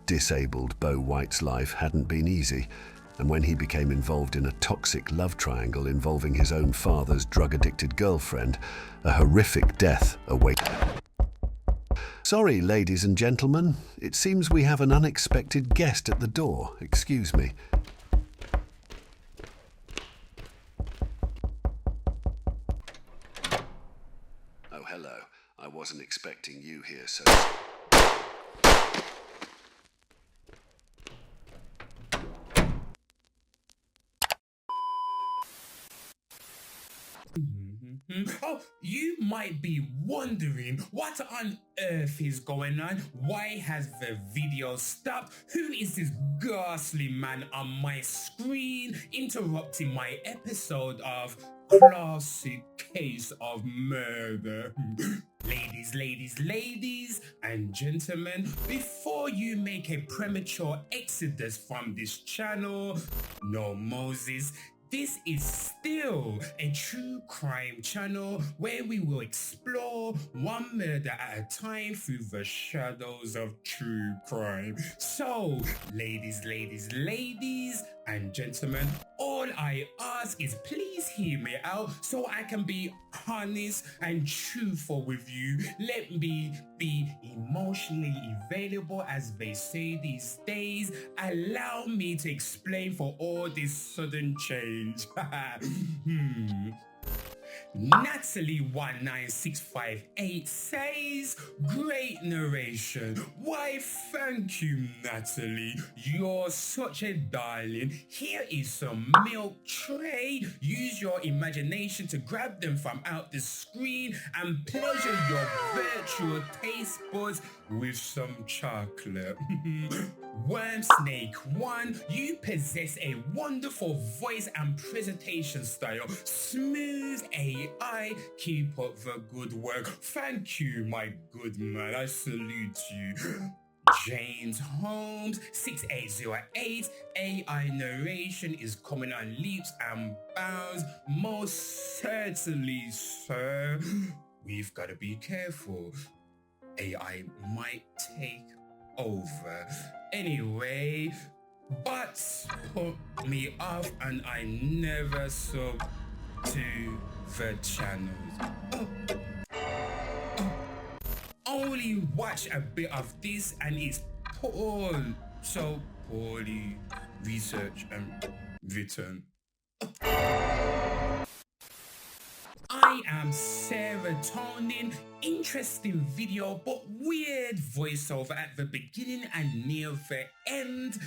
Disabled Beau White's life hadn't been easy, and when he became involved in a toxic love triangle involving his own father's drug-addicted girlfriend, a horrific death awaited. Sorry, ladies and gentlemen, it seems we have an unexpected guest at the door. Excuse me. Oh, hello. I wasn't expecting you here, so... Oh, you might be wondering what on earth is going on. Why has the video stopped? Who is this ghastly man on my screen interrupting my episode of Classic Case of Murder? Ladies and gentlemen, before you make a premature exodus from this channel, no Moses, this is still a true crime channel where we will explore one murder at a time through the shadows of true crime. So, ladies and gentlemen, all I ask is please hear me out so I can be honest and truthful with you. Let me be emotionally available, as they say these days. Allow me to explain for all this sudden change. Natalie19658 says, great narration. Why, thank you, Natalie. You're such a darling. Here is some milk tray. Use your imagination to grab them from out the screen and pleasure your virtual taste buds with some chocolate. Worm Snake 1, you possess a wonderful voice and presentation style. Smooth AI, keep up the good work. Thank you, my good man. I salute you. James Holmes 6808, AI narration is coming on leaps and bounds. Most certainly, sir. We've got to be careful. AI might take over. Anyway, bots put me off and I never sub to the channels. Only watch a bit of this and it's so poorly researched and written. I am serotonin. Interesting video, but weird voiceover at the beginning and near the end.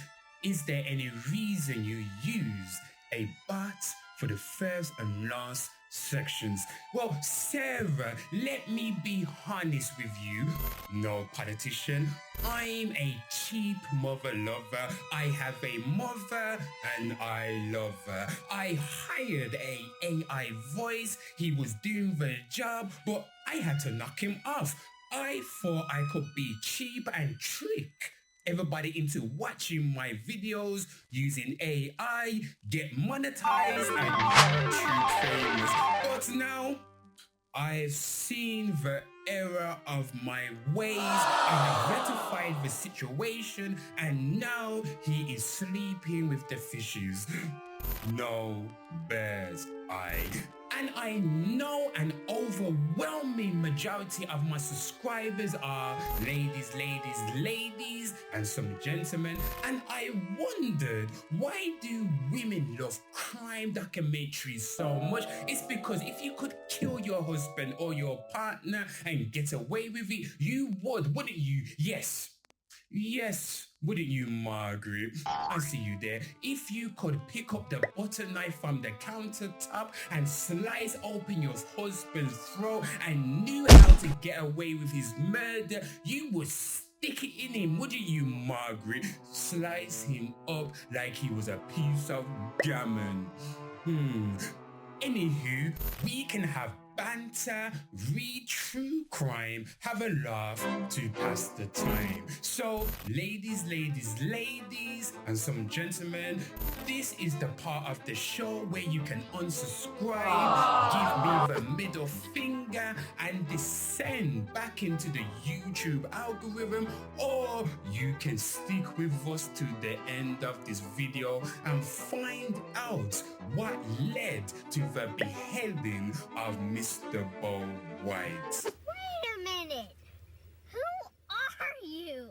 Is there any reason you use a bot for the first and last sections? Well, Sarah, let me be honest with you. No politician. I'm a cheap mother lover. I have a mother and I love her. I hired a AI voice. He was doing the job, but I had to knock him off. I thought I could be cheap and trick everybody into watching my videos using AI, get monetized and YouTube famous. But now, I've seen the error of my ways. I have rectified the situation and now he is sleeping with the fishes. No bears eye. And I know an overwhelming majority of my subscribers are ladies, and some gentlemen. And I wondered, why do women love crime documentaries so much? It's because if you could kill your husband or your partner and get away with it, you would, wouldn't you? Yes, wouldn't you, Margaret? I see you there. If you could pick up the butter knife from the countertop and slice open your husband's throat and knew how to get away with his murder, you would stick it in him, wouldn't you, Margaret? Slice him up like he was a piece of gammon. Anywho, we can have banter, read true crime, have a laugh to pass the time. So So, ladies, and some gentlemen, this is the part of the show where you can unsubscribe, give me the middle finger, and descend back into the YouTube algorithm, or you can stick with us to the end of this video and find out what led to the beheading of Mr. Bo White. Wait a minute. Who are you?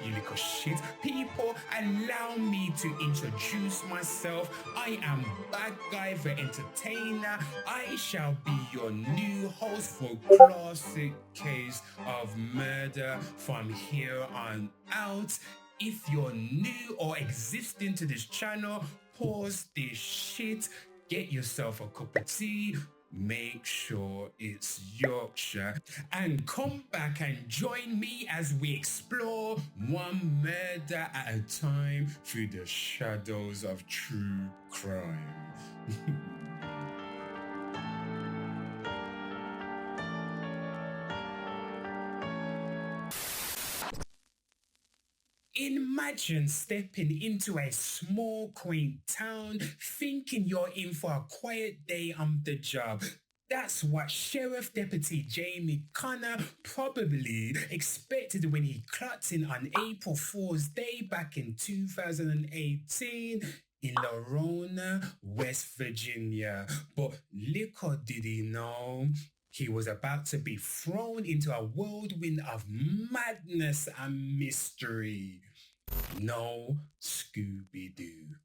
You little shit. People, allow me to introduce myself. I am Bad Guy the Entertainer. I shall be your new host for Classic Case of Murder from here on out. If you're new or existing to this channel, pause this shit, get yourself a cup of tea, make sure it's Yorkshire, and come back and join me as we explore one murder at a time through the shadows of true crime. Imagine stepping into a small, quaint town thinking you're in for a quiet day on the job. That's what Sheriff Deputy Jamie Connor probably expected when he clocked in on April Fool's Day back in 2018 in Lerona, West Virginia. But little did he know, he was about to be thrown into a whirlwind of madness and mystery. No Scooby-Doo.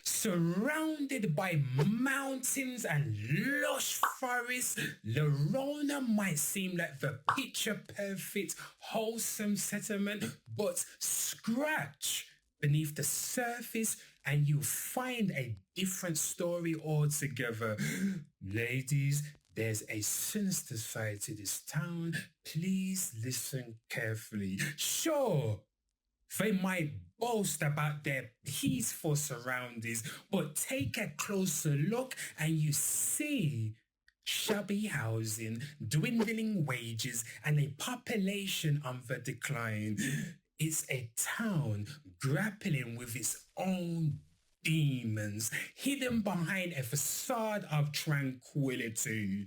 Surrounded by mountains and lush forests, Lerona might seem like the picture-perfect, wholesome settlement, but scratch beneath the surface and you'll find a different story altogether. Ladies, there's a sinister side to this town. Please listen carefully. Sure, they might boast about their peaceful surroundings, but take a closer look and you see shabby housing, dwindling wages, and a population on the decline. It's a town grappling with its own demons, hidden behind a facade of tranquility.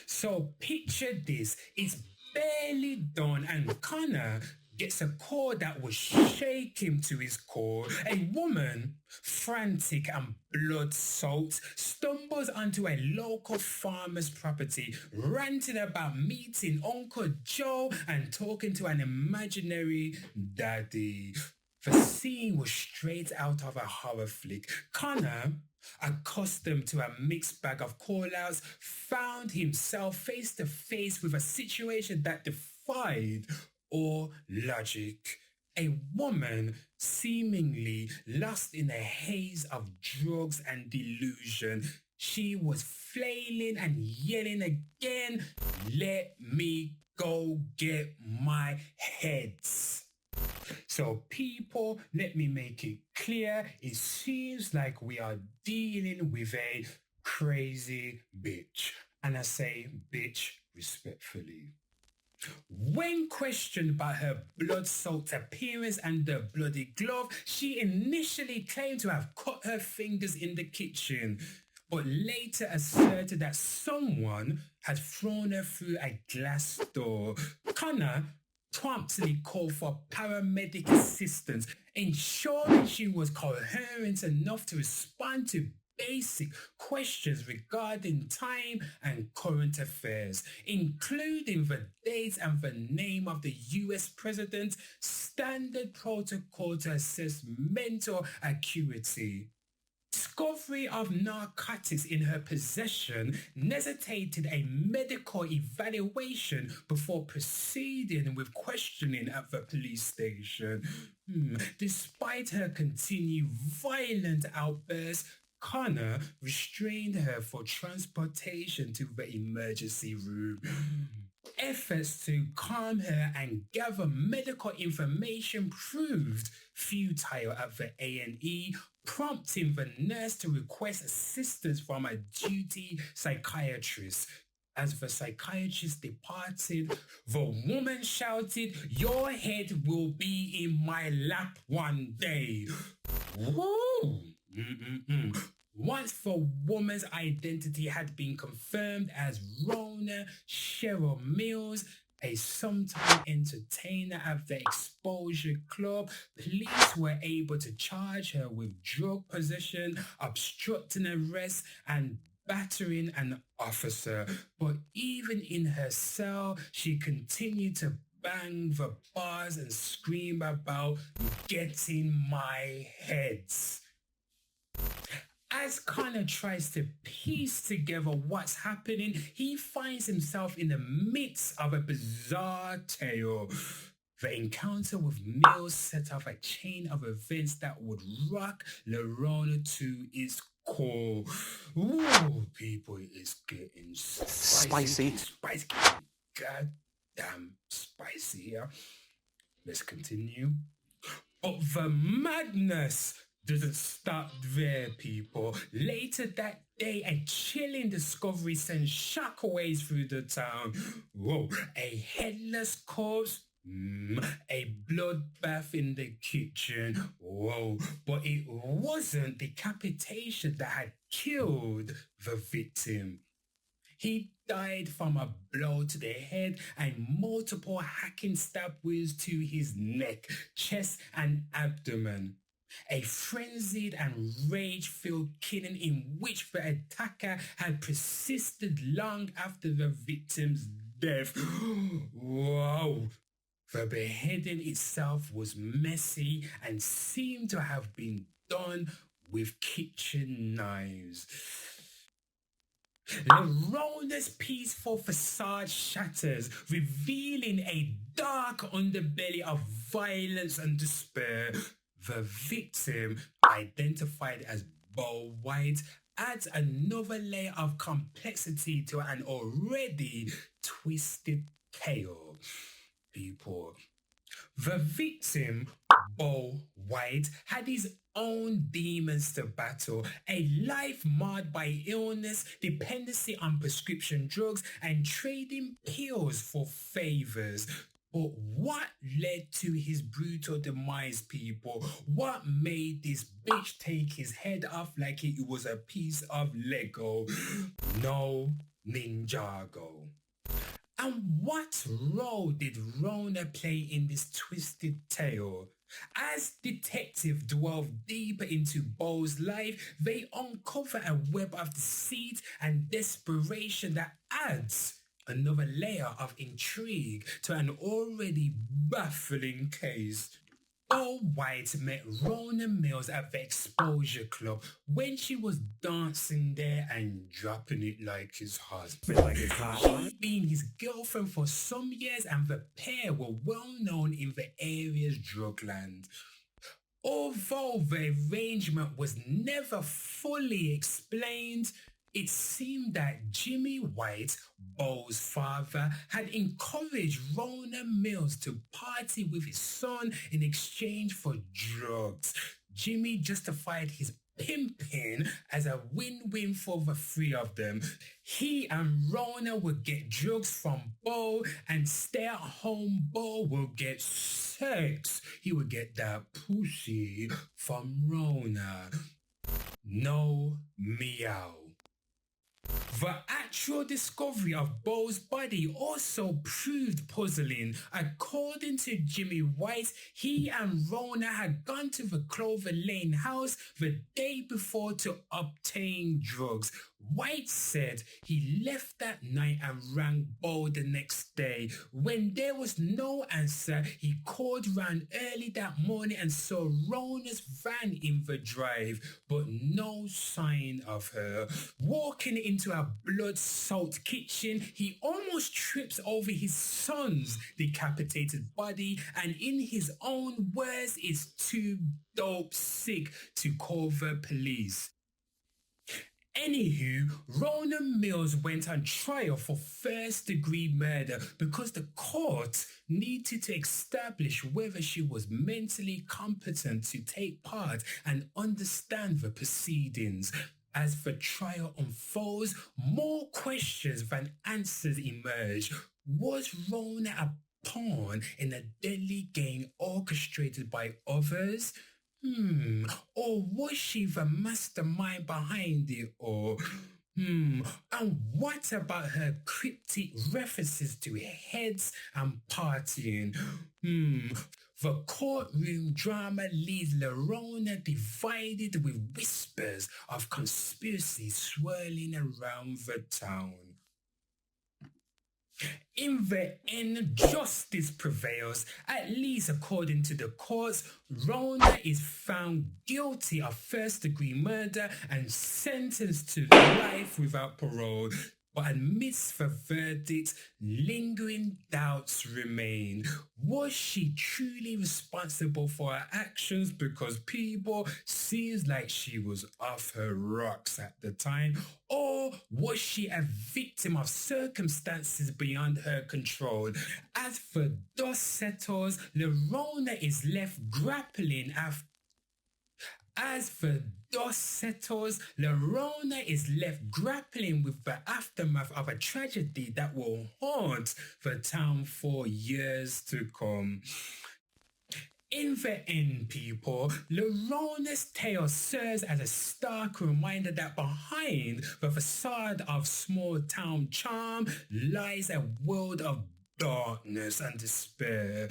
So picture this, it's barely dawn and Connor gets a call that will shake him to his core. A woman, frantic and blood-soaked, stumbles onto a local farmer's property, ranting about meeting Uncle Joe and talking to an imaginary daddy. The scene was straight out of a horror flick. Connor, accustomed to a mixed bag of call-outs, found himself face to face with a situation that defied all logic. A woman seemingly lost in a haze of drugs and delusion. She was flailing and yelling again, "Let me go get my heads." So people, let me make it clear, it seems like we are dealing with a crazy bitch. And I say bitch respectfully. When questioned about her blood-soaked appearance and the bloody glove, she initially claimed to have cut her fingers in the kitchen, but later asserted that someone had thrown her through a glass door. Connor promptly called for paramedic assistance, ensuring she was coherent enough to respond to basic questions regarding time and current affairs, including the date and the name of the US president, standard protocol to assess mental acuity. Discovery of narcotics in her possession necessitated a medical evaluation before proceeding with questioning at the police station. Despite her continued violent outbursts, Connor restrained her for transportation to the emergency room. Efforts to calm her and gather medical information proved futile at the A&E, prompting the nurse to request assistance from a duty psychiatrist. As the psychiatrist departed, the woman shouted, "Your head will be in my lap one day." Woo! Once the woman's identity had been confirmed as Reona Mills, a sometime entertainer at the Exposure Club, police were able to charge her with drug possession, obstructing arrest, and battering an officer. But even in her cell, she continued to bang the bars and scream about getting my heads. As Connor tries to piece together what's happening, he finds himself in the midst of a bizarre tale. The encounter with Mills set off a chain of events that would rock Lerona to its core. Ooh, people, it's getting spicy. It's spicy. Goddamn spicy. Yeah? Let's continue. But the madness doesn't stop there, people. Later that day, a chilling discovery sends shockwaves through the town. Whoa, a headless corpse. A bloodbath in the kitchen. Whoa, but it wasn't decapitation that had killed the victim. He died from a blow to the head and multiple hacking stab wounds to his neck, chest, and abdomen. A frenzied and rage-filled killing in which the attacker had persisted long after the victim's death. Wow! The beheading itself was messy and seemed to have been done with kitchen knives. Lerona's peaceful facade shatters, revealing a dark underbelly of violence and despair. The victim, identified as Bo White, adds another layer of complexity to an already twisted tale. People. The victim, Bo White, had his own demons to battle, a life marred by illness, dependency on prescription drugs, and trading pills for favors. But what led to his brutal demise, people? What made this bitch take his head off like it was a piece of Lego? No Ninjago. And what role did Reona play in this twisted tale? As detectives delve deeper into Bo's life, they uncover a web of deceit and desperation that adds another layer of intrigue to an already baffling case. Bo White met Reona Mills at the Exposure Club when she was dancing there and dropping it like his husband. She'd been his girlfriend for some years and the pair were well known in the area's drugland. Although the arrangement was never fully explained, it seemed that Jimmy White, Bo's father, had encouraged Reona Mills to party with his son in exchange for drugs. Jimmy justified his pimping as a win-win for the three of them. He and Reona would get drugs from Bo, and stay-at-home Bo will get sex. He would get that pussy from Reona. No meow. The actual discovery of Bo's body also proved puzzling. According to Jimmy White, he and Reona had gone to the Clover Lane house the day before to obtain drugs. White said he left that night and rang Bo the next day. When there was no answer, he called round early that morning and saw Reona's van in the drive, but no sign of her. Walking into a blood-soaked kitchen, he almost trips over his son's decapitated body, and in his own words, is too dope sick to call the police. Anywho, Reona Mills went on trial for first-degree murder because the court needed to establish whether she was mentally competent to take part and understand the proceedings. As the trial unfolds, more questions than answers emerge. Was Rona a pawn in a deadly game orchestrated by others? Or was she the mastermind behind it all? And what about her cryptic references to heads and partying? The courtroom drama leaves Lerona divided with whispers of conspiracy swirling around the town. In the end, justice prevails, at least according to the courts. Rona is found guilty of first-degree murder and sentenced to life without parole. But amidst the verdict, lingering doubts remain. Was she truly responsible for her actions because people seems like she was off her rocks at the time? Or was she a victim of circumstances beyond her control? As the dust settles, Lerona is left grappling after Lerona is left grappling with the aftermath of a tragedy that will haunt the town for years to come. In the end, people, Lerona's tale serves as a stark reminder that behind the facade of small town charm lies a world of darkness and despair.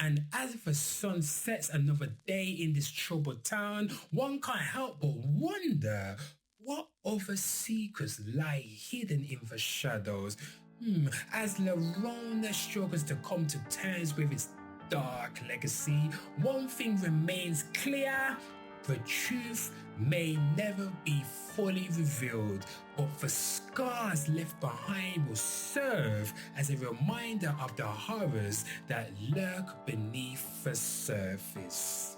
And as the sun sets another day in this troubled town, one can't help but wonder what other secrets lie hidden in the shadows. As Lerona struggles to come to terms with its dark legacy, one thing remains clear: the truth may never be fully revealed, but the scars left behind will serve as a reminder of the horrors that lurk beneath the surface.